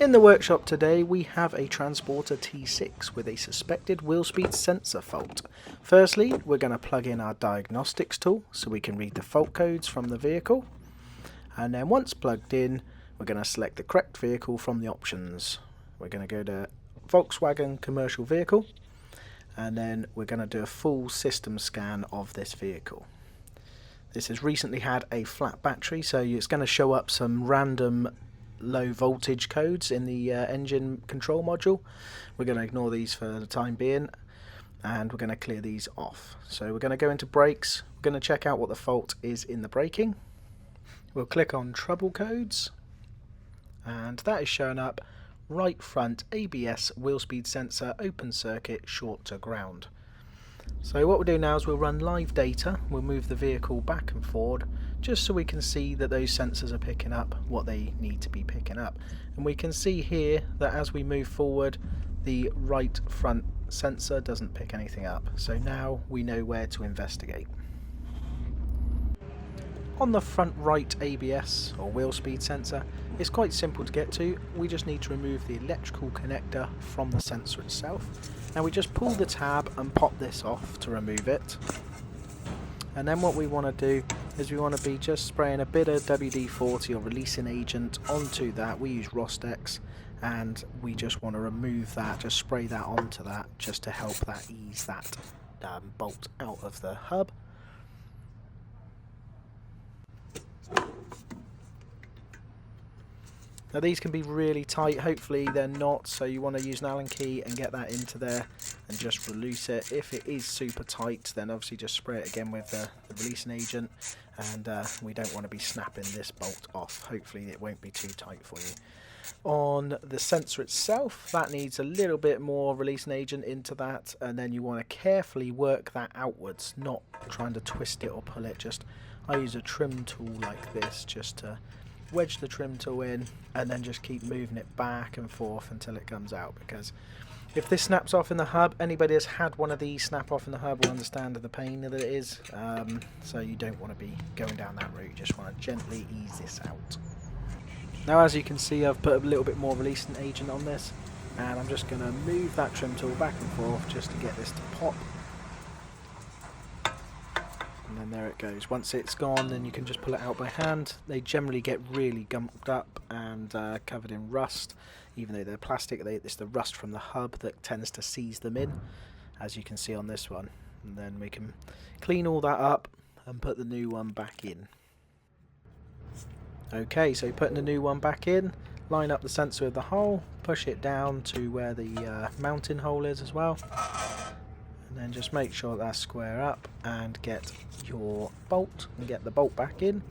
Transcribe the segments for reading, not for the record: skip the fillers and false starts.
In the workshop today we have a Transporter T6 with a suspected wheel speed sensor fault. Firstly, we're going to plug in our diagnostics tool so we can read the fault codes from the vehicle, and then once plugged in we're going to select the correct vehicle from the options. We're going to go to Volkswagen commercial vehicle, and then we're going to do a full system scan of this vehicle. This has recently had a flat battery, so it's going to show up some random low voltage codes in the engine control module. We're going to ignore these for the time being, and we're going to clear these off. So we're going to go into brakes. We're going to check out what the fault is in the braking. We'll click on trouble codes, and that is showing up right front ABS wheel speed sensor open circuit short to ground. So what we'll do now is we'll run live data. We'll move the vehicle back and forward just so we can see that those sensors are picking up what they need to be picking up. And we can see here that as we move forward, the right front sensor doesn't pick anything up. So now we know where to investigate. On the front right ABS or wheel speed sensor, it's quite simple to get to. We just need to remove the electrical connector from the sensor itself. Now we just pull the tab and pop this off to remove it. And then what we want to do is we want to be just spraying a bit of WD-40 or releasing agent onto that. We use Rostex, and we just want to remove that, just spray that onto that just to help that ease that bolt out of the hub. Now these can be really tight, hopefully they're not, so you want to use an Allen key and get that into there and just release it. If it is super tight, then obviously just spray it again with the releasing agent, and we don't want to be snapping this bolt off. Hopefully it won't be too tight for you. On the sensor itself, that needs a little bit more releasing agent into that, and then you want to carefully work that outwards, not trying to twist it or pull it. I use a trim tool like this just to wedge the trim tool in, and then just keep moving it back and forth until it comes out, because if this snaps off in the hub, anybody that's had one of these snap off in the hub will understand the pain that it is. So you don't want to be going down that route, you just want to gently ease this out. Now as you can see, I've put a little bit more releasing agent on this, and I'm just going to move that trim tool back and forth just to get this to pop. And then there it goes. Once it's gone, then you can just pull it out by hand. They generally get really gumped up and covered in rust. Even though they're plastic, it's the rust from the hub that tends to seize them in, as you can see on this one. And then we can clean all that up and put the new one back in. Okay, so putting the new one back in, line up the sensor with the hole, push it down to where the mounting hole is as well. And then just make sure that's square up and get your bolt and get the bolt back in.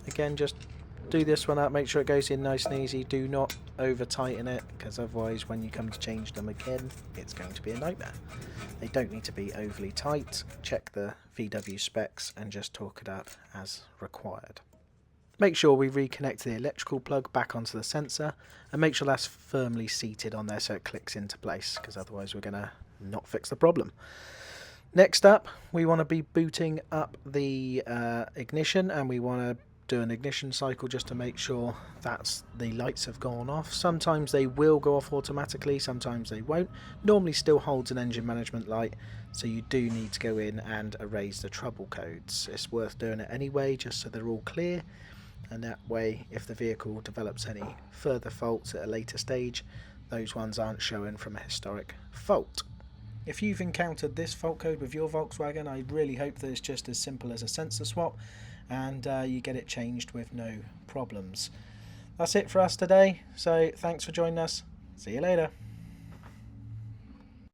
Again, just do this one up, make sure it goes in nice and easy. Do not over tighten it, because otherwise when you come to change them again, it's going to be a nightmare. They don't need to be overly tight. Check the VW specs and just torque it up as required. Make sure we reconnect the electrical plug back onto the sensor, and make sure that's firmly seated on there so it clicks into place, because otherwise we're going to not fix the problem. Next up, we want to be booting up the ignition, and we want to do an ignition cycle just to make sure that the lights have gone off. Sometimes they will go off automatically, sometimes they won't. Normally still holds an engine management light, so you do need to go in and erase the trouble codes. It's worth doing it anyway, just so they're all clear, and that way if the vehicle develops any further faults at a later stage, those ones aren't showing from a historic fault. If you've encountered this fault code with your Volkswagen, I really hope that it's just as simple as a sensor swap, and you get it changed with no problems. That's it for us today, so thanks for joining us. See you later.